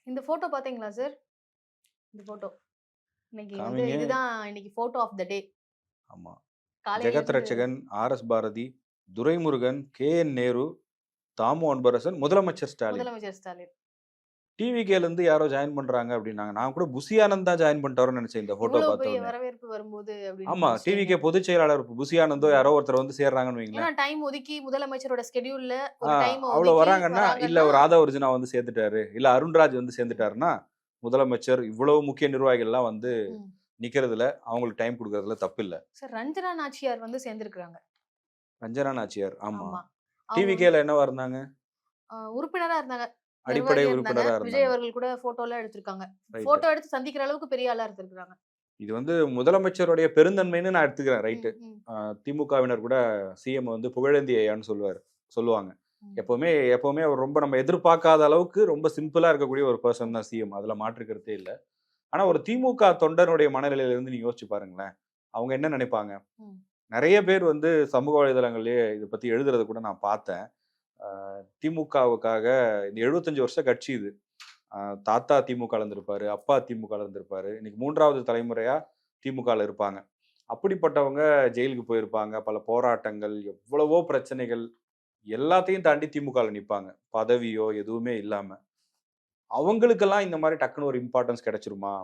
இந்த ஃபோட்டோ பார்த்தீங்களா சார்? இந்த ஃபோட்டோ. இன்னைக்கு வந்து காமிங்க. இதுதான் இன்னைக்கு ஃபோட்டோ ஆஃப் த டே. ஆமா. ஜெகத் காலையிலருந்து ரட்சகன், ஆர்.எஸ். பாரதி, துரைமுருகன், கே.என். நேரு, தாமு அன்பரசன், முதலமைச்சர் ஸ்டாலின். முதலமைச்சர் ஸ்டாலின். டிவிகேலேருந்து யாரோ ஜாயின் பண்றாங்க அப்டின்னாங்க. நான் கூட புசி ஆனந்த் தான் ஜாயின் பண்ணிட்டாரோன்னு நெனச்சேன் இந்த ஃபோட்டோ இவ்வளோ பெரிய பார்த்தோனே. வரவேற்பு வரும்போது அப்படின்னு ஆமா. யோசிச்சீங்க. டிவிகே பொதுச் செயலாளர் புசி ஆனந்தோ ம். யாரோ ஒருத்தர் வந்து சேர்றாங்கன்னு ஏன்னா வைங்களேன். டைம் ஒதுக்கி முதலமைச்சரோட ஸ்கெட்யூல்ல ஆ ஒரு டைம அவ்ளோ ஒதுக்கி வராங்கன்னா, இல்ல வராங்கன்னா ஒரு ஆதவ அர்ஜுனா வந்து சேர்ந்துட்டாரு, இல்ல அருண்ராஜ் வந்து ம், சேர்ந்துட்டாருன்னா, முதலமைச்சர் இவ்வளவு முக்கிய நிர்வாகிகள்லாம் வந்து ம். நிக்கிறதுல, அவங்களுக்கு டைம் குடுக்கறதுல தப்பில்ல. சார் ரஞ்சனா நாச்சியார் வந்து சேர்ந்திருக்கிறாங்க. ரஞ்சனா நாச்சியார். ஆமா. ஆமா. அவங்க வந்து டிவிகேல என்னவா இருந்தாங்க? உறுப்பினரா இருந்தாங்க. அடிப்படை நிர்வாகியா இருந்தாங்க. உறுப்பினரா விஜய் இருந்தாங்க. அவர்கள் கூட ஃபோட்டோலாம் எடுத்திருக்காங்க. ரைட். ஃபோட்டோ எடுத்து சந்திக்கிற அளவுக்கு பெரிய ஆளா இருந்திருக்காங்க. இது வந்து முதலமைச்சருடைய பெருந்தன்மைன்னு நான் எடுத்துக்கிறேன். ரைட்டு. ம், ம், திமுகவினர் கூட சிஎம் வந்து புகழேந்தி ஐயான்னு சொல்லுவாங்க. ம். எப்பவுமே எப்பவுமே அவர் ரொம்ப நம்ம எதிர்பார்க்காத அளவுக்கு ரொம்ப சிம்பிளா இருக்கக்கூடிய ஒரு பெர்சன் தான் சிஎம். அதுல மாற்று கருத்தே இல்ல. ஆனா ஒரு திமுக தொண்டனுடைய மனநிலையில இருந்து நீங்க யோசிச்சு பாருங்களேன். அவங்க என்ன நினைப்பாங்க? ம். நெறைய பேர் வந்து சமூக வலைதளங்கள்லயே இத பத்தி எழுதுறத கூட நான் பார்த்தேன். திமுகவுக்காக இந்த 75 வருஷ கட்சி இது. அ தாத்தா திமுகல இருந்திருப்பாரு, அப்பா திமுகல இருந்திருப்பாரு. இன்னைக்கு 3வது தலைமுறையா திமுகல இருப்பாங்க. அப்படிப்பட்டவங்க ஜெயிலுக்கு போயிருப்பாங்க. பல போராட்டங்கள், எவ்வளவோ பிரச்சனைகள் எல்லாத்தையும் தாண்டி திமுகல நிப்பாங்க. பதவியோ எதுவுமே இல்லாம. அவங்களுக்கெல்லாம் இந்த மாரி டக்குனு ஒரு இம்பார்ட்டன்ஸ் கிடைச்சிருமா?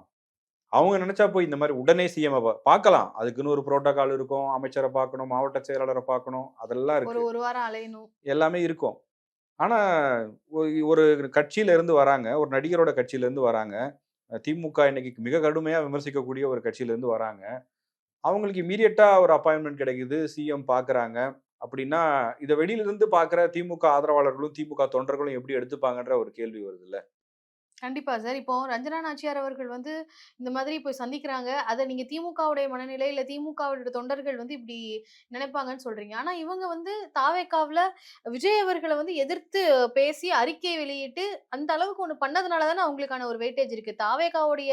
அவங்க நெனச்சா போய் இந்த மாரி உடனே சிஎம்ம பார்க்கலாம். அதுக்குன்னு ஒரு புரோட்டோகால் இருக்கும். அமைச்சர பார்க்கணும், மாவட்ட செயலாளர பார்க்கணும். அதெல்லாம் ஒரு இருக்கு. 1 வாரம் அலையணும். எல்லாமே இருக்கும். ஆனா, ஒரு கட்சியில இருந்து வராங்க. ஒரு நடிகரோட கட்சியில இருந்து வராங்க. திமுக இன்னைக்கு மிக கடுமையா விமர்சிக்கக்கூடிய ஒரு கட்சியில இருந்து வராங்க. அவங்களுக்கு இம்மீடியட்டா ஒரு அப்பாயின்ட்மென்ட் கிடைக்குது. சிஎம் பார்க்குறாங்க. அப்படின்னா, இத வெளியில இருந்து பார்க்குற திமுக ஆதரவாளர்களும், திமுக தொண்டர்களும் எப்படி எடுத்துப்பாங்கன்ற ஒரு கேள்வி வருதுல்ல. கண்டிப்பா சார். இப்போ ரஞ்சனா நாச்சியார் அவர்கள் வந்து இந்த மாதிரி போய் சந்திக்கிறாங்க. அத நீங்க திமுகவுடைய மனநிலை, இல்ல திமுகவுடைய தொண்டர்கள் வந்து இப்டி நினைப்பாங்கன்னு சொல்றீங்க. ஆனா இவங்க வந்து தாவேக்காவுல விஜய் அவர்கள வந்து எதிர்த்து பேசி அறிக்கை வெளியிட்டு, அந்த அளவுக்கு ஒண்ணு பண்ணதுனால தானே அவங்களுக்கான ஒரு வெயிட்டேஜ் இருக்கு. தாவேக்காவுடைய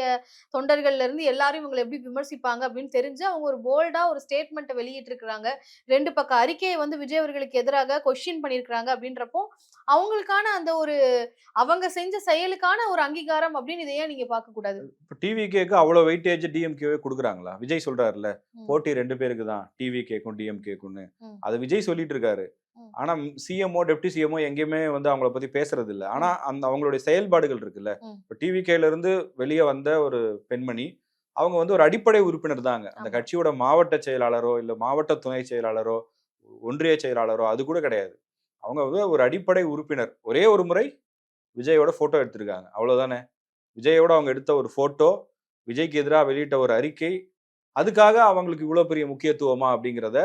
தொண்டர்கள்ல இருந்து எல்லாரும் இவங்கள எப்டி விமர்சிப்பாங்க அப்டின்னு தெரிஞ்சு, அவங்க ஒரு போல்டா ஒரு ஸ்டேட்மெண்ட்ட வெளியிட்டிருக்கிறாங்க. 2 பக்க அறிக்கைய வந்து விஜய் அவர்களுக்கு எதிராக கொஸ்டின் பண்ணியிருக்கிறாங்க அப்டின்றப்போ, அவங்களுக்கான அந்த ஒரு அவங்க செஞ்ச செயலுக்கான ஒரு அங்கீகாரம் அப்படின்னு இத ஏன் நீங்க பார்க்கக்கூடாது? இப்ப டிவிகேக்கு அவ்வளோ வெயிட்டேஜ் டிஎம்கேவே குடுக்குறாங்களா? விஜய் சொல்றாருல்ல, ம், போட்டி 2 பேருக்கு தான். டிவிகேக்கும், டிஎம்கேக்குன்னு. ம், அத விஜய் சொல்லிட்டு இருக்காரு. ம், ஆனா சிஎம்மோ, டெப்டி சிஎம்மோ எங்கேயுமே வந்து அவங்கள பத்தி பேசுறது இல்ல. ஆனா ம், அந்த அவங்களுடைய செயல்பாடுகள் இருக்குல்ல. ம். இப்ப டிவிகேல இருந்து வெளிய வந்த ஒரு பெண்மணி, அவங்க வந்து ஒரு அடிப்படை உறுப்பினர் தாங்க. அந்த ஆமா. கட்சியோட மாவட்ட செயலாளரோ, இல்ல மாவட்ட துணை செயலாளரோ, ஒன்றிய செயலாளரோ அது கூட கிடையாது. அவங்க வந்து ஒரு அடிப்படை உறுப்பினர். ஒரே ஒரு முறை விஜயோட ஃபோட்டோ எடுத்திருக்காங்க. அவ்வளோதானே. விஜயோட அவங்க எடுத்த ஒரு ஃபோட்டோ, விஜய்க்கு எதிரா வெளியிட்ட ஒரு அறிக்கை, அதுக்காக அவங்களுக்கு இவ்ளோ பெரிய முக்கியத்துவமா அப்படிங்கிறத,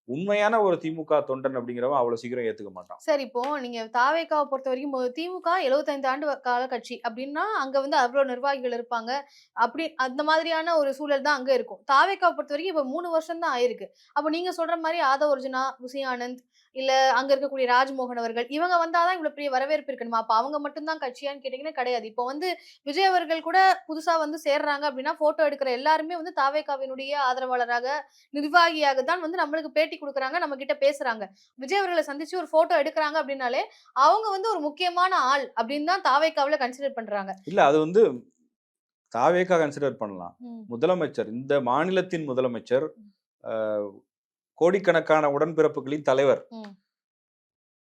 உண்மையான ஒரு திமுக தொண்டன் அப்படிங்கிறவன் அவ்வளோ சீக்கிரம் ஏத்துக்க மாட்டான். சரி, இப்போ நீங்க தாவேக்காவ பொறுத்தவரைக்கும் திமுக 75 ஆண்டு கால கட்சி அப்டின்னா, அங்க வந்து அவ்ளோ நிர்வாகிகள் இருப்பாங்க. அப்படி அந்த மாதிரியான ஒரு சூழல் தான் அங்க இருக்கும். தாவேக்காவ பொறுத்தவரைக்கும் இப்ப 3 வருஷம் தான் ஆயிருக்கு. அப்ப நீங்க சொல்ற மாரி ஆதவ் அர்ஜுனா, புசி ஆனந்த், இல்ல அங்க இருக்கக்கூடிய ராஜ்மோகன் அவர்கள், இவங்க வந்தா தான் இவ்வளவு பெரிய வரவேற்பு இருக்கணுமா? அப்ப அவங்க மட்டும் தான் கட்சியான்னு கேட்டீங்கன்னா கிடையாது. இப்போ வந்து விஜய் அவர்கள் கூட புதுசா வந்து சேர்றாங்க அப்டின்னா, ஃபோட்டோ எடுக்கிற எல்லாருமே வந்து தாவேக்காவினுடைய ஆதரவாளராக, நிர்வாகியாக தான் வந்து நம்மளுக்கு பேட்டி குடுக்குறாங்க, நம்ம கிட்ட பேசுறாங்க. விஜய் அவர்கள சந்திச்சு ஒரு ஃபோட்டோ எடுக்குறாங்க அப்டின்னாலே, அவங்க வந்து ஒரு முக்கியமான ஆள் அப்டின்னு தான் தாவேக்காவுல கன்சிடர் பண்றாங்க. இல்ல அது வந்து தாவேக்கா கன்சிடர் பண்ணலாம். ம். முதலமைச்சர், இந்த மாநிலத்தின் முதலமைச்சர், ம். அ கோடிக்கணக்கான உடன்பிறப்புகளின் தலைவர். ம்.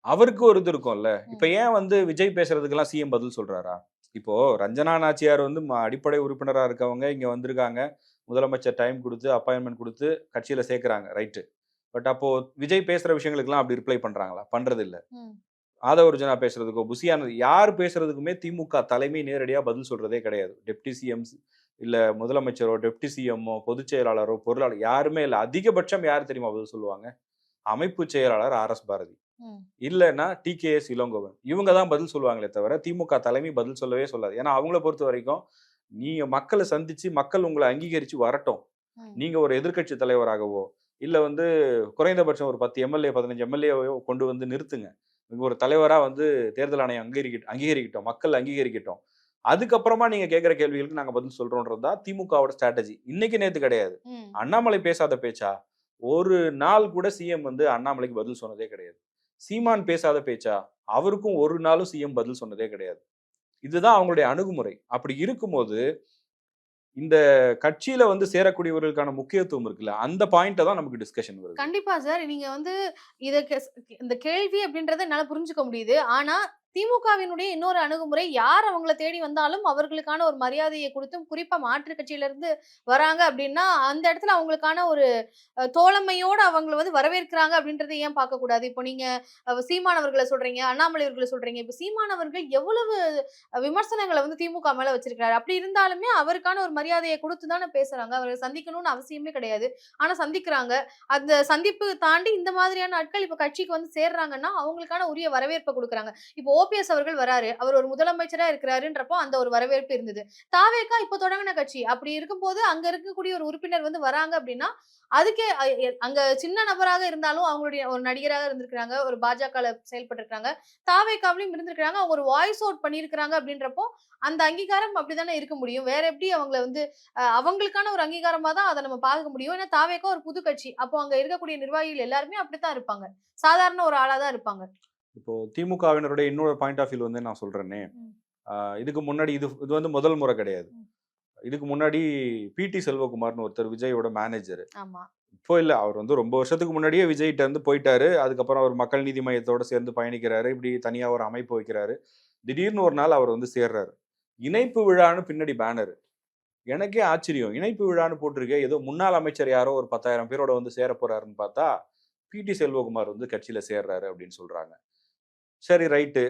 அவருக்கு ஒரு இது இருக்கும்ல. இப்ப ம். ஏன் வந்து விஜய் பேசுறதுக்கெல்லாம் சிஎம் பதில் சொல்றாரா? இப்போ ரஞ்சனா நாச்சியார் வந்து அடிப்படை உறுப்பினரா இருக்கவங்க இங்க வந்திருக்காங்க. முதலமைச்சர் டைம் குடுத்து, அப்பாயின்ட்மென்ட் குடுத்து கட்சியில சேர்க்கிறாங்க. ரைட்டு. பட் அப்போ விஜய் பேசுற விஷயங்களுக்கெல்லாம் அப்படி ரிப்ளை பண்றாங்களா? பண்றதில்ல. ம். ஆதவ அர்ஜுனா பேசுறதுக்கோ, புசியானது யார் பேசுறதுக்குமே திமுக தலைமை நேரடியா பதில் சொல்றதே கிடையாது. டெப்டி சிஎம்ஸ் இல்ல முதலமைச்சரோ, டெப்டி சிஎம்மோ, பொதுச் செயலாளரோ, பொருளாளர் யாருமே இல்ல. அதிகபட்சம் யார் தெரியுமா பதில் சொல்லுவாங்க? அமைப்பு செயலாளர் ஆர்.எஸ். பாரதி. ம். இல்லன்னா டி.கே.எஸ். இளங்கோவன். இவங்க தான் பதில் சொல்லுவாங்களே தவிர, திமுக தலைமை பதில் சொல்லவே சொல்லாது. ஏன்னா, அவங்கள பொறுத்தவரைக்கும், நீங்க மக்கள சந்திச்சு, மக்கள் உங்கள அங்கீகரிச்சு வரட்டும். ம். நீங்க ஒரு எதிர்க்கட்சி தலைவராகவோ, இல்ல வந்து குறைந்தபட்சம் ஒரு 10 எம்.எல்.ஏ, 15 எம்.எல்.ஏவையோ கொண்டு வந்து நிறுத்துங்க. நீங்க ஒரு தலைவரா வந்து தேர்தல் ஆணையம் அங்கீகரிக்கட்டும். மக்கள் அங்கீகரிக்கட்டும். அதுக்கப்புறமா நீங்க கேட்கிற கேள்விகளுக்கு நாங்க பதில் சொல்றோம்ன்றது தான் திமுகவோட ஸ்ட்ராட்டஜி. இன்னைக்கு நேத்து கிடையாது. ம். அண்ணாமலை பேசாத பேச்சா? ஒரு நாள் கூட சிஎம் வந்து அண்ணாமலைக்கு பதில் சொன்னதே கிடையாது. சீமான் பேசாத பேச்சா? அவருக்கும் ஒரு நாளும் சிஎம் பதில் சொன்னதே கிடையாது. இதுதான் அவங்களுடைய அணுகுமுறை. அப்படி இருக்கும்போது இந்த கட்சியில வந்து சேரக்கூடியவர்களுக்கான முக்கியத்துவம் இருக்குல்ல, அந்த பாயிண்ட்ட தான் நமக்கு டிஸ்கஷன் வருது. கண்டிப்பா சார். நீங்க வந்து இத இந்த கேள்வி அப்படின்றத என்னால புரிஞ்சுக்க முடியுது. ஆனா, திமுகவினுடைய இன்னொரு அணுகுமுறை, யார் அவங்கள தேடி வந்தாலும் அவர்களுக்கான ஒரு மரியாதைய குடுத்தும், குறிப்பா மாற்றுக் கட்சியிலருந்து வராங்க அப்படின்னா, அந்த இடத்துல அவங்களுக்கான ஒரு தோழமையோட அவங்கள வந்து வரவேற்கிறாங்க அப்படின்றத ஏன் பார்க்கக்கூடாது? இப்போ நீங்க சீமான் அவர்கள சொல்றீங்க, அண்ணாமலை அவர்கள சொல்றீங்க. இப்ப சீமான் அவர்கள் எவ்வளவு விமர்சனங்கள வந்து திமுக மேல வச்சிருக்காரு. அப்படி இருந்தாலுமே அவருக்கான ஒரு மரியாதைய குடுத்து தானே பேசுறாங்க. அவர சந்திக்கணும்னு அவசியமே கிடையாது. ஆனா சந்திக்கிறாங்க. அந்த சந்திப்பு தாண்டி இந்த மாதிரியான ஆட்கள் இப்ப கட்சிக்கு வந்து சேர்றாங்கன்னா, அவங்களுக்கான உரிய வரவேற்ப குடுக்குறாங்க. இப்போ ஓபிஎஸ் அவர்கள் வராரு. அவர் ஒரு முதலமைச்சரா இருக்கிறாருன்றப்போ அந்த ஒரு வரவேற்பு இருந்தது. தாவேகா இப்ப தொடங்குன கட்சி. அப்படி இருக்கும்போது அங்க இருக்கக்கூடிய ஒரு உறுப்பினர் வந்து வராங்க அப்படின்னா, அதுக்கே அங்க சின்ன நபராக இருந்தாலும் அவங்களுடைய ஒரு நடிகராக இருந்திருக்கிறாங்க. ஒரு பாஜகல செயல்பட்டிருக்காங்க. தாவேகாவிலும் இருந்திருக்காங்க. அவங்க ஒரு வாய்ஸ் அவுட் பண்ணியிருக்கிறாங்க அப்படின்றப்போ, அந்த அங்கீகாரம் அப்படித்தானே இருக்க முடியும். வேற எப்படி அவங்கள வந்து அவங்களுக்கான ஒரு அங்கீகாரமா தான் அத நம்ம பார்க்க முடியும். ஏன்னா தாவேகா ஒரு புது கட்சி. அப்போ அங்க இருக்கக்கூடிய நிர்வாகிகள் எல்லாருமே அப்படித்தான் இருப்பாங்க. சாதாரண ஒரு ஆளா தான் இருப்பாங்க. இப்போ திமுகவினருடைய இன்னொரு பாயிண்ட் ஆஃப் வியூ வந்து நான் சொல்றேனே, ம். இதுக்கு முன்னாடி இது இது வந்து முதல் முறை கிடையாது. ம். இதுக்கு முன்னாடி பிடி செல்வகுமார்னு ஒருத்தர் விஜயோட மேனேஜர். ஆமா. இப்போ இல்ல, அவர் வந்து ரொம்ப வருஷத்துக்கு முன்னாடியே விஜய்ட்ட இருந்து போயிட்டாரு. அதுக்கப்புறம் அவர் மக்கள் நீதி மையத்தோட சேர்ந்து பயணிக்கிறாரு. இப்படி தனியா ஒரு அமைப்பு வைக்கிறாரு. திடீர்னு ஒரு நாள் அவர் வந்து சேர்றாரு. இணைப்பு விழான்னு பின்னாடி பேனர். எனக்கே ஆச்சரியம். இணைப்பு விழான்னு போட்டிருக்கே, ஏதோ முன்னாள் அமைச்சர் யாரோ ஒரு 10,000 பேரோட வந்து சேர போறாருன்னு பார்த்தா, பிடி செல்வகுமார் வந்து கட்சியில சேர்றாரு அப்படின்னு சொல்றாங்க. சரி, ரைட்டு.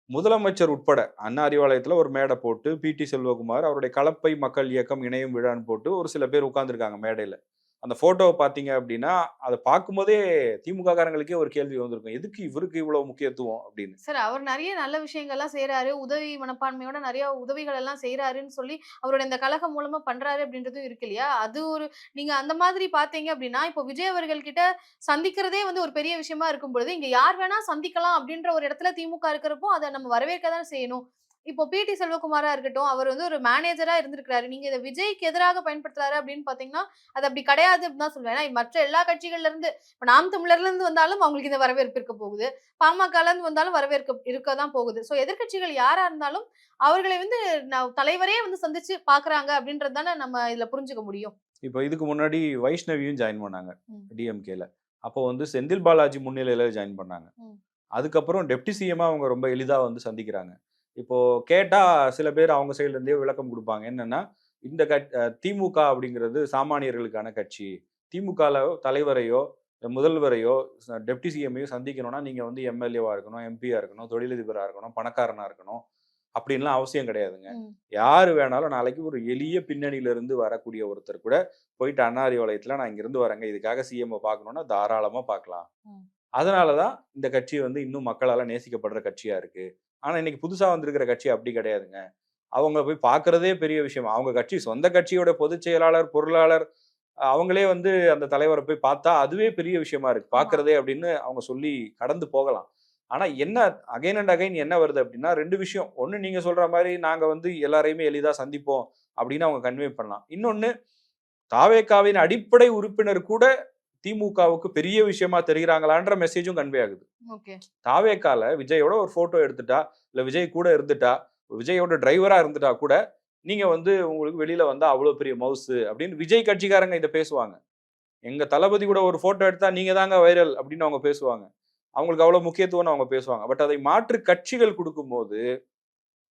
முதலமைச்சர் உட்பட அண்ணா அறிவாலயத்துல ஒரு மேடை போட்டு, பிடி செல்வகுமார் அவருடைய கலப்பை மக்கள் இயக்கம் இணையும் விழான்னு போட்டு ஒரு சில பேர் உட்கார்ந்திருக்காங்க மேடையில. அந்த ஃபோட்டோவ பார்த்தீங்க அப்படின்னா, அத பார்க்கும்போதே திமுக காரங்களுக்கே ஒரு கேள்வி வந்திருக்கும். எதுக்கு இவருக்கு இவ்வளவு முக்கியத்துவம் அப்படின்னு. சார் அவர் நெறைய நல்ல விஷயங்கள்லாம் செய்றாரு. உதவி மனப்பான்மையோட நெறைய உதவிகள் எல்லாம் செய்றாருன்னு சொல்லி, அவரோட இந்த கழகம் மூலமா பண்றாரு அப்படின்றதும் இருக்கு இல்லையா? அது ஒரு நீங்க அந்த மாதிரி பார்த்தீங்க அப்படின்னா, இப்போ விஜய் அவர்கள் கிட்ட சந்திக்கிறதே வந்து ஒரு பெரிய விஷயமா இருக்கும் பொழுது, இங்க யார் வேணா சந்திக்கலாம் அப்படின்ற ஒரு இடத்துல திமுக இருக்கிறப்போ, அத நம்ம வரவேற்க தான் செய்யணும். இப்போ பிடி செல்வகுமாரா இருக்கட்டும், அவர் வந்து ஒரு மேனேஜரா இருந்திருக்கிறாரு. நீங்க இத விஜய்க்கு எதிராக பயன்படுத்துறாரு அப்படின்னு பார்த்தீங்கன்னா, அது அப்படி கிடையாது அப்படின்னு தான் சொல்லுவேன். ஏன்னா மற்ற எல்லா கட்சிகள்ல இருந்து இப்ப நாம் தமிழர்ல இருந்து வந்தாலும் அவங்களுக்கு இந்த வரவேற்பு இருக்க போகுது. பாமகல இருந்து வந்தாலும் வரவேற்க இருக்க தான் போகுது. சோ எதிர்க்கட்சிகள் யாரா இருந்தாலும் அவர்களை வந்து தலைவரே வந்து சந்திச்சு பார்க்குறாங்க அப்படின்றது தானே நம்ம இதுல புரிஞ்சுக்க முடியும். இப்போ இதுக்கு முன்னாடி வைஷ்ணவியும் ஜாயின் பண்ணாங்க ம். டிஎம்கேல. அப்போ வந்து செந்தில் பாலாஜி முன்னிலையில ஜாயின் பண்ணாங்க. ம். அதுக்கப்புறம் டெப்டி சிஎம்மா அவங்க ரொம்ப எளிதா வந்து சந்திக்கிறாங்க. இப்போ கேட்டா சில பேர் அவங்க சைடுல இருந்தே விளக்கம் குடுப்பாங்க. என்னன்னா, இந்த திமுக அப்படிங்கிறது சாமானியர்களுக்கான கட்சி. திமுகல தலைவரையோ, முதல்வரையோ, டெப்டி சிஎம்மையோ சந்திக்கணும்னா நீங்க வந்து எம்எல்ஏவா இருக்கணும், எம்பியா இருக்கணும், தொழிலதிபரா இருக்கணும், பணக்காரனா இருக்கணும். அப்படின்லாம் அவசியம் கிடையாதுங்க. ம். யாரு வேணாலும் நாளைக்கு ஒரு எளிய பின்னணியில இருந்து வரக்கூடிய ஒருத்தர் கூட போயிட்டு அண்ணா அறிவாலயத்துல நான் இங்கிருந்து வரேங்க, இதுக்காக சிஎம்ம பார்க்கணும்னா தாராளமா பார்க்கலாம். ம். அதனால தான் இந்த கட்சி வந்து இன்னும் மக்களால நேசிக்கப்படுற கட்சியா இருக்கு. ஆனா இன்னைக்கு புதுசா வந்திருக்கிற கட்சி அப்படி கிடையாதுங்க. அவங்க போய் பார்க்கிறதே பெரிய விஷயம். அவங்க கட்சி சொந்த கட்சியோட பொதுச் செயலாளர், பொருளாளர் அவங்களே வந்து அந்த தலைவர போய் பார்த்தா அதுவே பெரிய விஷயமா இருக்கு. ஆமா. பார்க்கிறதே அப்படின்னு அவங்க சொல்லி கடந்து போகலாம். ஆனா என்ன அகைன் அண்ட் அகைன் என்ன வருது அப்படின்னா 2 விஷயம். ஒண்ணு, நீங்க சொல்ற மாரி நாங்க வந்து எல்லாரையுமே எளிதா சந்திப்போம் அப்படின்னு அவங்க கன்வே பண்ணலாம். இன்னொன்னு, தாவேகாவின் அடிப்படை உறுப்பினர் கூட திமுகவுக்கு பெரிய விஷயமா தெரிகிறாங்களான்ற மெசேஜும் கன்வே ஆகுது. ஓகே. தாவேகால விஜயோட ஒரு போட்டோ எடுத்துட்டா, இல்ல விஜய் கூட இருந்துட்டா, விஜயோட டிரைவரா இருந்துட்டா கூட, நீங்க வந்து உங்களுக்கு வெளியில வந்தா அவ்வளவு பெரிய மவுசு அப்படின்னு விஜய் கட்சிக்காரங்க இத பேசுவாங்க. எங்க தளபதி கூட ஒரு போட்டோ எடுத்தா நீங்க தாங்க வைரல் அப்படின்னு அவங்க பேசுவாங்க. அவங்களுக்கு அவ்வளவு முக்கியத்துவம்னு அவங்க பேசுவாங்க. பட் அதை மாற்று கட்சிகள் குடுக்கும்போது,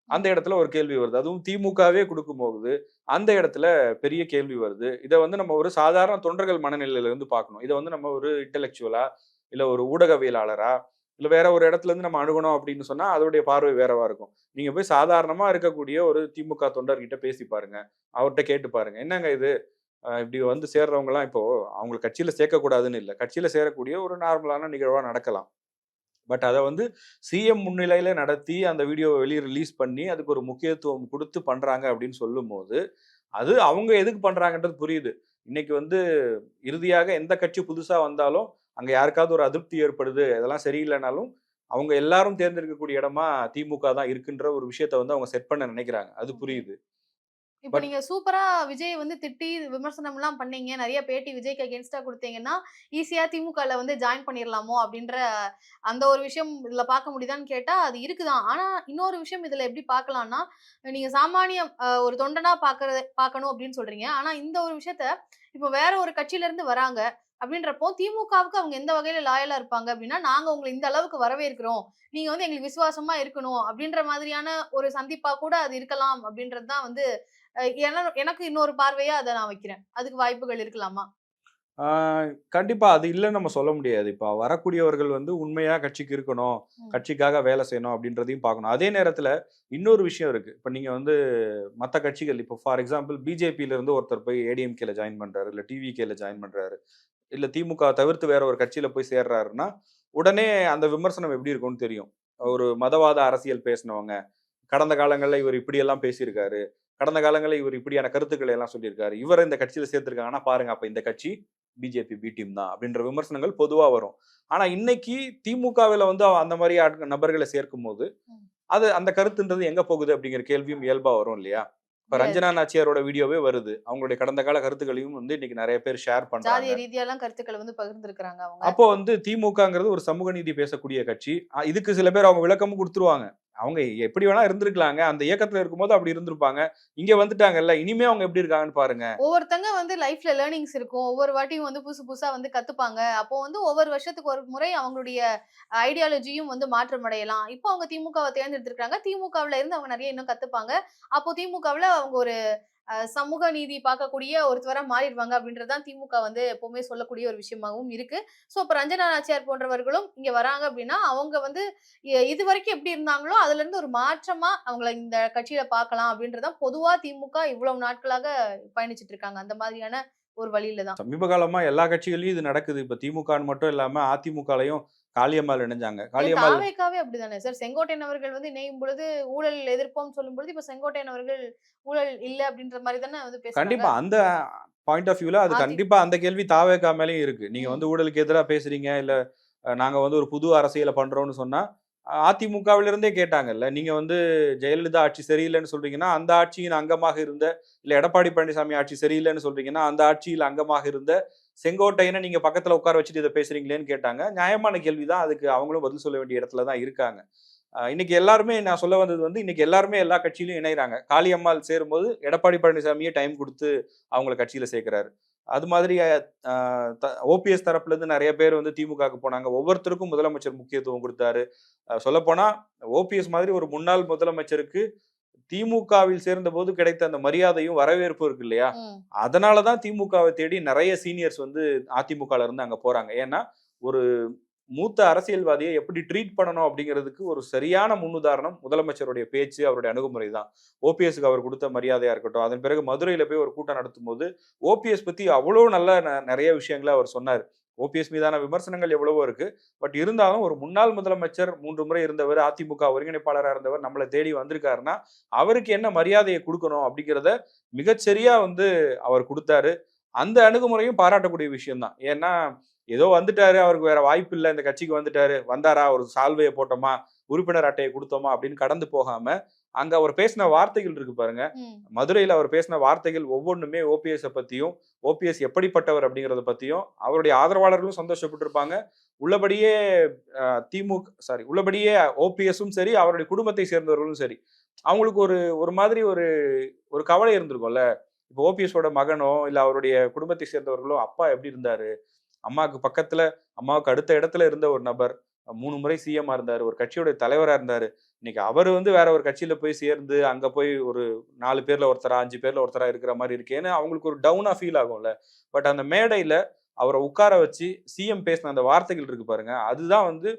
அந்த இடத்துல ஒரு கேள்வி வருது. அதுவும் திமுகவே குடுக்கும்போது, அந்த இடத்துல பெரிய கேள்வி வருது. இத வந்து நம்ம ஒரு சாதாரண தொண்டர்கள் மனநிலையில இருந்து பார்க்கணும். இத வந்து நம்ம ஒரு இன்டலெக்சுவலா, இல்ல ஒரு ஊடகவியலாளரா, இல்ல வேற ஒரு இடத்துல இருந்து நம்ம அணுகணும் அப்படின்னு சொன்னா, அதோடைய பார்வை வேறவா இருக்கும். நீங்க போய் சாதாரணமா இருக்கக்கூடிய ஒரு திமுக தொண்டர்கிட்ட பேசி பாருங்க. அவர்ட்ட கேட்டு பாருங்க. என்னங்க இது? இப்படி வந்து சேர்றவங்கலாம் இப்போ அவங்கள கட்சியில சேர்க்கக்கூடாதுன்னு இல்ல. கட்சியில சேரக்கூடிய ஒரு நார்மலான நிகழ்வா நடக்கலாம். பட் அத வந்து சிஎம் முன்னிலையில நடத்தி, அந்த வீடியோவ வெளிய ரிலீஸ் பண்ணி, அதுக்கு ஒரு முக்கியத்துவம் குடுத்து பண்றாங்க அப்படின்னு சொல்லும்போது, அது அவங்க எதுக்கு பண்றாங்கன்றது புரியுது. இன்னைக்கு வந்து இறுதியாக எந்த கட்சி புதுசா வந்தாலும், அங்க யாருக்காவது ஒரு அதிருப்தி ஏற்படுது, அதெல்லாம் சரியில்லனாலும், அவங்க எல்லாரும் தேர்ந்தெடுக்கக்கூடிய இடமா திமுக தான் இருக்குன்ற ஒரு விஷயத்த வந்து அவங்க செட் பண்ண நினைக்கிறாங்க. அது ஓகே. புரியுது. இப்ப நீங்க சூப்பரா விஜய் வந்து திட்டி விமர்சனம்லாம் பண்ணீங்க. நெறைய பேட்டி விஜய்க்கு அகைன்ஸ்டா குடுத்தீங்கன்னா, ஈஸியா திமுகல வந்து ஜாயின் பண்ணிறலாமோ அப்டின்ற அந்த ஒரு விஷயம் இதுல பார்க்க முடியுதான்னு கேட்டா, அது இருக்குதான். ஆனா இன்னொரு விஷயம் இதுல எப்படி பார்க்கலாம்னா, நீங்க சாமானிய ஒரு தொண்டனா பார்க்கணும் அப்டின்னு சொல்றீங்க. ஆனா இந்த ஒரு விஷயத்த இப்ப வேற ஒரு கட்சியில இருந்து வராங்க. அப்டின்றப்போ திமுகவுக்கு அவங்க எந்த வகையில லாயலா இருப்பாங்க அப்டின்னா, நாங்க உங்கள இந்த அளவுக்கு வரவேற்கிறோம். நீங்க வந்து எங்களுக்கு விசுவாசமா இருக்கணும் அப்டின்ற மாதிரியான ஒரு சந்திப்பா கூட அது இருக்கலாம் அப்டின்றது தான் வந்து எனக்கு இன்னொரு பார்வையா அத நான் வைக்கிறேன். அதுக்கு வாய்ப்புகள் இருக்கலாமா? கண்டிப்பா அது இல்லன்னு நம்ம சொல்ல முடியாது. இப்ப வரக்கூடியவர்கள் வந்து உண்மையா கட்சிக்கு இருக்கணும், ம். கட்சிக்காக வேலை செய்யணும் அப்படின்றதையும் பார்க்கணும். அதே நேரத்துல இன்னொரு விஷயம் இருக்கு. இப்ப நீங்க வந்து மத்த கட்சிகள் இப்போ ஃபார் எக்ஸாம்பிள் பிஜேபில இருந்து ஒருத்தர் போய் ஏடிஎம்கேல ஜாயின் பண்றாரு, இல்ல டிவிகேல ஜாயின் பண்றாரு, இல்ல திமுக தவிர்த்து வேற ஒரு கட்சியில போய் சேர்றாருன்னா, உடனே அந்த விமர்சனம் எப்படி இருக்கும்னு தெரியும். ஒரு மதவாத அரசியல் பேசினவங்க, கடந்த காலங்கள்ல இவர் இப்படியெல்லாம் பேசியிருக்காரு. கடந்த காலங்கள்ல இவர் இப்படியான கருத்துக்களை எல்லாம் சொல்லியிருக்காரு. இவர இந்த கட்சியில சேர்த்திருக்காங்கன்னா பாருங்க, அப்ப இந்த கட்சி பிஜேபி பி டீம் தான் அப்படின்ற விமர்சனங்கள் பொதுவா வரும். ஆனா இன்னைக்கு திமுகவில வந்து அந்த மாரி நபர்களை சேர்க்கும்போது, ம். அது அந்த கருத்துன்றது எங்க போகுது அப்படிங்கிற கேள்வியும் இயல்பா வரும் இல்லையா? இப்ப எஸ். ரஞ்சனா நாச்சியாரோட வீடியோவே வருது. அவங்களுடைய கடந்த கால கருத்துக்களையும் வந்து இன்னைக்கு நெறைய பேர் ஷேர் பண்றாங்க. ஜாதிய ரீதியாலாம் கருத்துக்கள வந்து பகிர்ந்திருக்கிறாங்க அவங்க. அப்போ வந்து திமுகங்கிறது ஒரு சமூக நீதி பேசக்கூடிய கட்சி. இதுக்கு சில பேர் அவங்க விளக்கமும் குடுத்துருவாங்க. அவங்க எப்படி வேணா இருந்திருக்கலாங்க. அந்த இயக்கத்துல இருக்கும்போது அப்படி இருந்திருப்பாங்க. இங்க வந்துட்டாங்கல்ல, இனிமே அவங்க எப்படி இருக்காங்கன்னு பாருங்க. ஒவ்வொருத்தங்க வந்து லைஃப்ல லேர்னிங்ஸ் இருக்கும். ஒவ்வொரு வாட்டியும் வந்து புதுசு புதுசா வந்து கத்துப்பாங்க. அப்போ வந்து ஒவ்வொரு வருஷத்துக்கு ஒரு முறை அவங்களுடைய ஐடியாலஜியும் வந்து மாற்றம் அடையலாம். இப்போ அவங்க திமுகவ தேர்ந்தெடுத்திருக்காங்க. திமுகவுல இருந்து அவங்க நெறைய இன்னும் கத்துப்பாங்க. அப்போ திமுகவுல அவங்க ஒரு சமூக நீதி பார்க்கக்கூடிய ஒருத்தரா மாறிடுவாங்க அப்படின்றது தான் திமுக வந்து எப்பவுமே சொல்லக்கூடிய ஒரு விஷயமாவும் இருக்கு. ஸோ இப்ப ரஞ்சனா நாச்சியார் போன்றவர்களும் இங்க வராங்க அப்படின்னா, அவங்க வந்து இதுவரைக்கும் எப்படி இருந்தாங்களோ, அதுலருந்து ஒரு மாற்றமா அவங்கள இந்த கட்சியில பார்க்கலாம் அப்படின்றது தான் பொதுவா திமுக இவ்வளவு நாட்களாக பயணிச்சுட்டு இருக்காங்க. அந்த மாதிரியான ஒரு வழியில தான். சமீப காலமா எல்லா கட்சிகள்லயும் இது நடக்குது. இப்ப திமுகன்னு மட்டும் இல்லாம அதிமுகலயும் காளியம்மாள் இணைஞ்சாங்க. ஏன் காளியம்மாள் தாவேக்காவே அப்படிதானே சார். செங்கோட்டையன் அவர்கள் வந்து இணையும் பொழுது ஊழல் எதிர்ப்போம்னு சொல்லும்பொழுது, இப்ப செங்கோட்டையன் அவர்கள் ஊழல் இல்ல அப்படின்ற மாரி தானே வந்து பேசுறாங்க. கண்டிப்பா அந்த பாயிண்ட் ஆஃப் வியூல அது அதி கண்டிப்பா அந்த கேள்வி தாவேகா மேலயும் இருக்கு. நீங்க வந்து ம். ஊழலுக்கு எதிரா பேசுறீங்க, இல்ல நாங்க வந்து ஒரு புது அரசியல பண்றோம்னு சொன்னா, அதிமுகவில இருந்தே கேட்டாங்கல்ல. நீங்க வந்து ஜெயலலிதா ஆட்சி சரியில்லன்னு சொல்றீங்கன்னா, அந்த ஆட்சியின் அங்கமாக இருந்த இல்ல எடப்பாடி பழனிசாமி ஆட்சி சரியில்லன்னு சொல்றீங்கன்னா, அந்த ஆட்சியில் அங்கமாக இருந்த செங்கோட்டையன நீங்க பக்கத்துல உட்கார வச்சுட்டு இத பேசுறீங்களேன்னு கேட்டாங்க. நியாயமான கேள்வி தான். அதுக்கு அவங்களும் பதில் சொல்ல வேண்டிய இடத்துல தான் இருக்காங்க. இன்னைக்கு எல்லாருமே நான் சொல்ல வந்தது வந்து, இன்னைக்கு எல்லாருமே எல்லா கட்சியிலயும் இணையறாங்க. காளியம்மாள் சேரும்போது எடப்பாடி பழனிசாமியே டைம் குடுத்து அவங்கள கட்சியில சேர்க்கிறாரு. அது மாதிரி அ த ஓபிஎஸ் தரப்புல இருந்து நெறைய பேர் வந்து திமுகவுக்கு போனாங்க. ஒவ்வொருத்தருக்கும் முதலமைச்சர் முக்கியத்துவம் குடுத்தாரு. சொல்லப்போனா ஓபிஎஸ் மாதிரி ஒரு முன்னாள் முதலமைச்சருக்கு திமுகவில் சேர்ந்தபோது கிடைத்த அந்த மரியாதையும், வரவேற்பும் இருக்கு இல்லையா? ம். அதனால தான் திமுகவ தேடி நெறைய சீனியர்ஸ் வந்து அதிமுகல இருந்து அங்க போறாங்க. ஏன்னா, ஒரு மூத்த அரசியல்வாதிய எப்படி ட்ரீட் பண்ணணும் அப்படிங்கிறதுக்கு ஒரு சரியான முன்னுதாரணம் முதலமைச்சருடைய பேச்சு, அவருடைய அணுகுமுறை தான். ஓபிஎஸ்க்கு அவர் குடுத்த மரியாதையா இருக்கட்டும், அதன் பிறகு மதுரையில போய் ஒரு கூட்டம் நடத்தும்போது, ஓபிஎஸ் பத்தி அவ்வளோ நல்ல நெறைய விஷயங்கள அவர் சொன்னாரு. ஓபிஎஸ் மீதான விமர்சனங்கள் எவ்வளவோ இருக்கு. பட் இருந்தாலும் ஒரு முன்னாள் முதலமைச்சர் 3 முறை இருந்தவர், அதிமுக ஒருங்கிணைப்பாளரா இருந்தவர் நம்மள தேடி வந்திருக்காருன்னா, அவருக்கு என்ன மரியாதைய குடுக்கணும் அப்படிங்கிறத மிகச்சரியா வந்து அவர் குடுத்தாரு. அந்த அணுகுமுறையும் பாராட்டக்கூடிய விஷயம் தான். ஏன்னா, ஏதோ வந்துட்டாரு, அவருக்கு வேற வாய்ப்பு இல்ல, இந்த கட்சிக்கு வந்துட்டாரு, வந்தாரா, ஒரு சால்வைய போட்டோமா, உறுப்பினர் அட்டைய குடுத்தோமா அப்படின்னு கடந்து போகாம, அங்க அவர் பேசின வார்த்தைகள் இருக்கு பாருங்க. ம். மதுரையில அவர் பேசின வார்த்தைகள் ஒவ்வொன்னுமே ஓபிஎஸ்ஸ பத்தியும், ஓபிஎஸ் எப்படிப்பட்டவர் அப்படிங்கிறத பத்தியும், அவருடைய ஆதரவாளர்களும் சந்தோஷப்பட்டிருப்பாங்க. உள்ளபடியே உள்ளபடியே ஓபிஎஸ்ஸும் சரி, அவருடைய குடும்பத்தை சேர்ந்தவர்களும் சரி, அவங்களுக்கு ஒரு ஒரு மாதிரி ஒரு ஒரு கவலை இருந்திருக்கும்ல. இப்போ ஓபிஎஸோட மகனோ, இல்ல அவருடைய குடும்பத்தை சேர்ந்தவர்களோ, அப்பா எப்படி இருந்தாரு? அம்மாவுக்கு பக்கத்துல, அம்மாவுக்கு அடுத்த இடத்துல இருந்த ஒரு நபர். 3 முறை சிஎம்மா இருந்தாரு. ஒரு கட்சியோட தலைவரா இருந்தாரு. இன்னைக்கு அவரு வந்து வேற ஒரு கட்சியில போய் சேர்ந்து, அங்க போய் ஒரு 4 பேர்ல ஒருத்தரா, 5 பேர்ல ஒருத்தரா இருக்கிற மாரி இருக்கேன்னு அவங்களுக்கு ஒரு டவுனா ஃபீல் ஆகும்ல. பட் அந்த மேடையில அவர உட்கார வச்சு சிஎம் பேசின அந்த வார்த்தைகள் இருக்கு பாருங்க. அதுதான் வந்து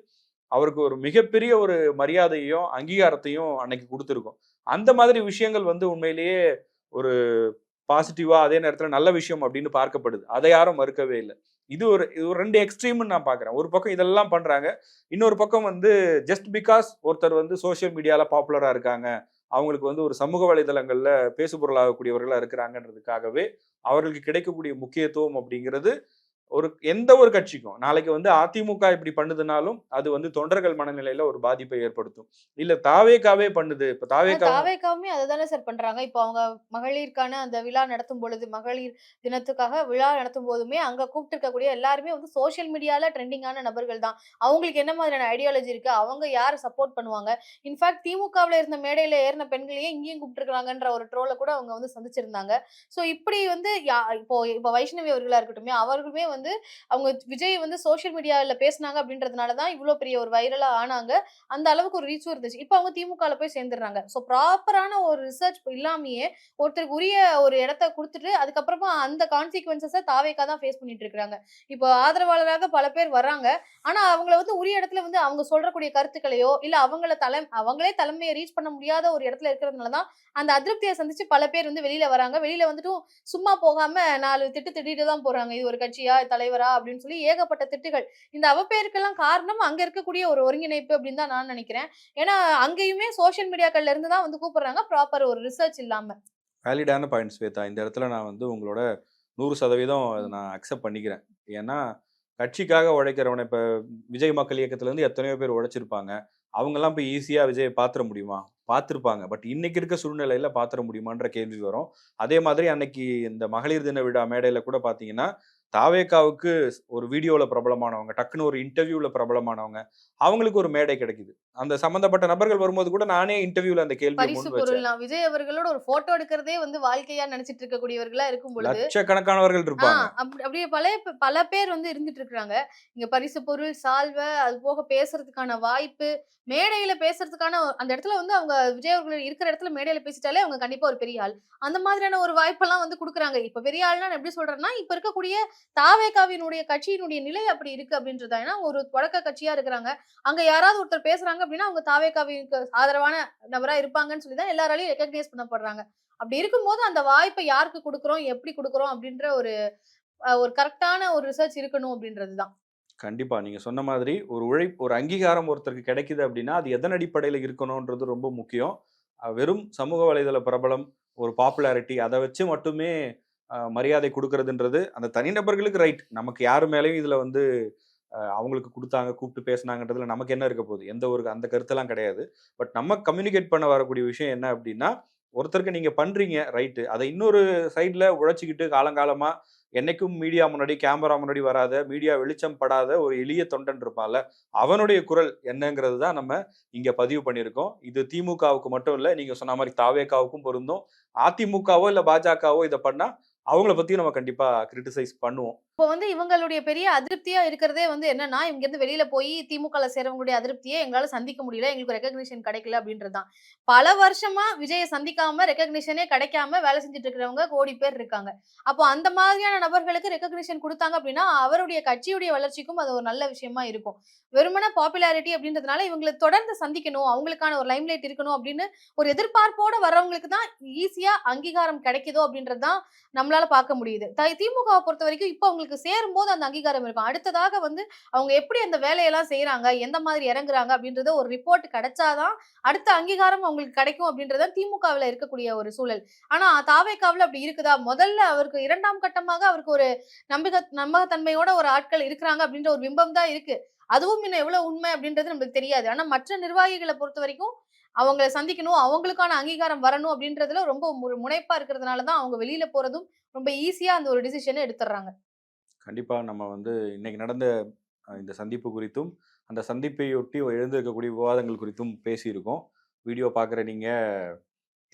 அவருக்கு ஒரு மிகப்பெரிய ஒரு மரியாதையையும், அங்கீகாரத்தையும் அன்னைக்கு குடுத்திருக்கும். அந்த மாதிரி விஷயங்கள் வந்து உண்மையிலேயே ஒரு பாசிட்டிவா, அதே நேரத்துல நல்ல விஷயம் அப்படின்னு பார்க்கப்படுது. அத யாரும் மறுக்கவே இல்ல. இது ஒரு 2 எக்ஸ்ட்ரீம்ன்னு நான் பார்க்கிறேன். ஒரு பக்கம் இதெல்லாம் பண்றாங்க. இன்னொரு பக்கம் வந்து ஜஸ்ட் பிக்காஸ் ஒருத்தர் வந்து சோசியல் மீடியால பாப்புலரா இருக்காங்க. அவங்களுக்கு வந்து ஒரு சமூக வலைதளங்கள்ல பேசுபொருளாகக்கூடியவர்களா இருக்கிறாங்கன்றதுக்காகவே, அவர்களுக்கு கிடைக்கக்கூடிய முக்கியத்துவம் அப்படிங்கிறது ஒரு எந்த ஒரு கட்சிக்கும் நாளைக்கு வந்து அதிமுக இப்படி பண்ணுதுனாலும் அது வந்து தொண்டர்கள் மனநிலையில ஒரு பாதிப்பை ஏற்படுத்தும். இல்ல தாவேகாவே பண்ணுது. இப்ப தாவேகாவும் தாவேக்காவுமே அததானே சார் பண்றாங்க. இப்போ அவங்க மகளிருக்கான அந்த விழா நடத்தும் பொழுது, மகளிர் தினத்துக்காக விழா நடத்தும் போதுமே, அங்க கூப்ட்டுருக்கக்கூடிய எல்லாருமே வந்து சோசியல் மீடியால ட்ரெண்டிங்கான நபர்கள் தான். அவங்களுக்கு என்ன மாதிரியான ஐடியாலஜி இருக்கு? அவங்க யார சப்போர்ட் பண்ணுவாங்க? இன்ஃபாக்ட் திமுகவுல இருந்த மேடையில ஏறுன பெண்களையே இங்கேயும் கூப்ட்டுருக்காங்கன்ற ஒரு ட்ரோல கூட அவங்க வந்து சந்திச்சிருந்தாங்க. ஸோ இப்படி வந்து இப்போ வைஷ்ணவி அவர்களா இருக்கட்டுமே, அவர்களுமே வந்து அவங்க விஜய் வந்து சோசியல் மீடியால பேசுனாங்க அப்படின்றதுனால தான் இவ்ளோ பெரிய ஒரு வைரலா ஆனாங்க. அந்த அளவுக்கு ஒரு ரீச்சும் இருந்துச்சு. இப்ப அவங்க திமுகல போய் சேர்ந்துடுறாங்க. ஸோ ப்ராப்பரான ஒரு ரிசர்ச் இல்லாமயே ஒருத்தருக்கு உரிய ஒரு இடத்த குடுத்துட்டு, அதுக்கப்புறமா அந்த கான்சிக்வென்ஸஸ தாவேக்கா தான் ஃபேஸ் பண்ணிட்டு இருக்காங்க. இப்போ ஆதரவாளராக பல பேர் வர்றாங்க. ஆனா அவங்கள வந்து உரிய இடத்துல வந்து அவங்க சொல்றக்கூடிய கருத்துக்களையோ, இல்ல அவங்களே தலைமைய ரீச் பண்ண முடியாத ஒரு இடத்துல இருக்கிறதுனால தான், அந்த அதிருப்திய சந்திச்சு பல பேர் வந்து வெளியில வராங்க. வெளியில வந்துட்டும் சும்மா போகாம 4 திட்டு திட்டிட்டு தான் போறாங்க. இது ஒரு கட்சியா? தலைவரா? அப்படின்னு சொல்லி ஏகப்பட்ட திட்டுகள். இந்த அவப்பெயருக்கெல்லாம் காரணம் அங்க இருக்கக்கூடிய ஒரு ஒருங்கிணைப்பு அப்படின்னு தான் நான் நினைக்கிறேன். ஏன்னா, அங்கேயுமே சோசியல் மீடியாக்கள்ல இருந்து தான் வந்து கூப்பிடுறாங்க. ப்ராப்பர் ஒரு ரிசர்ச் இல்லாம. வேலிடான பாயிண்ட் ஸ்வேதா. இந்த இடத்துல நான் வந்து உங்களோட 100% அத ம். நான் அக்செப்ட் பண்ணிக்கிறேன். ஏன்னா, கட்சிக்காக உழைக்கிறவன இப்ப விஜய் மக்கள் இயக்கத்திலருந்து எத்தனையோ பேர் உழைச்சிருப்பாங்க. அவங்கலாம் போய் ஈஸியா விஜய பாத்துற முடியுமா? பாத்துருப்பாங்க. பட் இன்னைக்கு இருக்க சூழ்நிலையில பாத்துற முடியுமான்ற கேள்வி வரும். அதே மாதிரி அன்னைக்கு இந்த மகளிர் தின விழா மேடையில கூட பாத்தீங்கன்னா, தாவேகாவுக்கு ஒரு வீடியோல பிரபலமானவங்க, டக்குனு ஒரு இன்டர்வியூல பிரபலமானவங்க, அவங்களுக்கு ஒரு மேடை கிடைக்குது. அந்த சம்பந்தப்பட்ட நபர்கள் வரும்போது கூட நானே இன்டர்வியூல அந்த கேள்விய பரிசு முன் வச்சேன். பொருள்லாம். விஜய் அவர்களோட ஒரு ஃபோட்டோ எடுக்கிறதே வந்து வாழ்க்கையா நினைச்சிட்டு இருக்கக்கூடியவர்களா இருக்கும் பொழுது, லட்சக்கணக்கானவர்கள் ஆ இருப்பாங்க. அப்படியே பல பேர் வந்து இருந்துட்டு இருக்காங்க. இங்க பரிசு பொருள், சால்வ, அது போக பேசுறதுக்கான வாய்ப்பு, மேடையில பேசுறதுக்கான அந்த இடத்துல வந்து அவங்க விஜய் அவர்கள் இருக்கிற இடத்துல மேடையில பேசிட்டாலே அவங்க கண்டிப்பா ஒரு பெரிய ஆள். அந்த மாதிரியான ஒரு வாய்ப்பெல்லாம் வந்து குடுக்குறாங்க. இப்ப பெரிய ஆள்னா நான் எப்படி சொல்றேன்னா, இப்ப இருக்கக்கூடிய தாவேகாவினுடைய கட்சியினுடைய நிலை அப்படி இருக்கு அப்படின்றது தான். ஏன்னா ஒரு தொடக்க கட்சியா இருக்கிறாங்க. அங்க யாராவது ஒருத்தர் பேசுறாங்க அப்படின்னா, அவங்க தாவேகாவிற்கு ஆதரவான நபரா இருப்பாங்கன்னு சொல்லி தான் எல்லாராலயும் ரெகக்னைஸ் பண்ணப்படுறாங்க. அப்படி இருக்கும்போது அந்த வாய்ப்ப யாருக்கு குடுக்குறோம், எப்படி குடுக்குறோம் அப்படின்ற ஒரு கரெக்ட்டான ஒரு ரிசர்ச் இருக்கணும் அப்படின்றது தான். கண்டிப்பா. நீங்க சொன்ன மாதிரி ஒரு அங்கீகாரம் ஒருத்தருக்கு கிடைக்குது அப்டின்னா, அது எதன் அடிப்படையில இருக்கணும்ன்றது ரொம்ப முக்கியம். வெறும் சமூக வலைதள பிரபலம், ஒரு பாப்புலாரிட்டி அத வச்சு மட்டுமே மரியாதை குடுக்குறதுன்றது, அந்த தனிநபர்களுக்கு ரைட். நமக்கு யாரு மேலயும் இதுல வந்து அவங்களுக்கு குடுத்தாங்க, கூப்ட்டு பேசுனாங்கன்றதுல நமக்கு என்ன இருக்க போகுது? எந்த ஒரு அந்த கருத்தெல்லாம் கிடையாது. பட் நம்ம கம்யூனிகேட் பண்ண வரக்கூடிய விஷயம் என்ன அப்டின்னா, ஒருத்தருக்கு நீங்க பண்றீங்க ரைட்டு. அத இன்னொரு சைட்ல உழைச்சுக்கிட்டு காலங்காலமா என்னைக்கும் மீடியா முன்னாடி, கேமரா முன்னாடி வராத, மீடியா வெளிச்சம் படாத ஒரு எளிய தொண்டன் இருப்பான்ல, அவனுடைய குரல் என்னங்கிறது தான் நம்ம இங்க பதிவு பண்ணியிருக்கோம். இது திமுகவுக்கு மட்டும் இல்ல, நீங்க சொன்ன மாரி தாவேகாவுக்கும் பொருந்தும். அதிமுகவோ இல்ல பாஜகவோ இத பண்ணா, அவங்கள பத்தியும் நம்ம கண்டிப்பா கிரிட்டிசைஸ் பண்ணுவோம். இப்போ வந்து இவங்களுடைய பெரிய அதிருப்தியா இருக்கிறதே வந்து என்னன்னா, இவங்கருந்து வெளியில போய் திமுகல சேர்றவங்களுடைய அதிருப்தியே எங்களால சந்திக்க முடியல. எங்களுக்கு ரெகக்னிஷன் கிடைக்கல அப்படின்றது தான். பல வருஷமா விஜய சந்திக்காம, ரெகக்னிஷனே கிடைக்காம வேலை செஞ்சுட்டு இருக்கிறவங்க கோடி பேர் இருக்காங்க. அப்போ அந்த மாதிரியான நபர்களுக்கு ரெகக்னிஷன் குடுத்தாங்க அப்படின்னா, அவருடைய கட்சியுடைய வளர்ச்சிக்கும் அது ஒரு நல்ல விஷயமா இருக்கும். வெறுமனே பாப்புலாரிட்டி அப்படின்றதுனால இவங்கள தொடர்ந்து சந்திக்கணும், அவங்களுக்கான ஒரு லைம்லைட் இருக்கணும் அப்படின்னு ஒரு எதிர்பார்ப்போட வர்றவங்களுக்கு தான் ஈஸியா அங்கீகாரம் கிடைக்குதோ அப்படின்றது தான் நம்மளால பார்க்க முடியுது. திமுகவ பொறுத்தவரைக்கும் இப்ப அவங்களுக்கு சேரும்போது அந்த அங்கீகாரம் இருக்கும். அடுத்ததாக வந்து அவங்க எப்படி அந்த வேலையெல்லாம் செய்றாங்க, எந்த மாதிரி இறங்குறாங்க அப்படின்றத ஒரு ரிப்போர்ட் கிடைச்சா தான், அடுத்த அங்கீகாரம் அவங்களுக்கு கிடைக்கும் அப்படின்றது தான் திமுகவுல இருக்கக்கூடிய ஒரு சூழல். ஆனா தாவேகாவுல அப்படி இருக்குதா? முதல்ல அவருக்கு 2ஆம் கட்டமாக அவருக்கு ஒரு நம்பகத்தன்மையோட ஒரு ஆட்கள் இருக்கிறாங்க அப்படின்ற ஒரு பிம்பம் தான் இருக்கு. அதுவும் இன்னும் எவ்வளவு உண்மை அப்படின்றது நமக்கு தெரியாது. ஆனா மற்ற நிர்வாகிகள பொறுத்தவரைக்கும் அவங்கள சந்திக்கணும், அவங்களுக்கான அங்கீகாரம் வரணும் அப்படின்றதுல ரொம்ப ஒரு முனைப்பா இருக்கிறதுனால தான் அவங்க வெளியில போறதும் ரொம்ப ஈஸியா அந்த ஒரு டிசிஷன எடுத்துர்றாங்க. கண்டிப்பா நம்ம வந்து இன்னைக்கு நடந்த இந்த சந்திப்பு குறித்தும், அந்த சந்திப்பையொட்டி எழுந்திருக்கக்கூடிய விவாதங்கள் குறித்தும் பேசியிருக்கோம். வீடியோ பார்க்குற நீங்க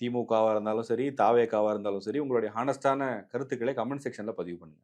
திமுகவா இருந்தாலும் சரி, தாவேகாவா இருந்தாலும் சரி, உங்களுடைய ஹானஸ்ட்டான கருத்துக்களை கமெண்ட் செக்ஷன்ல பதிவு பண்ணுங்க.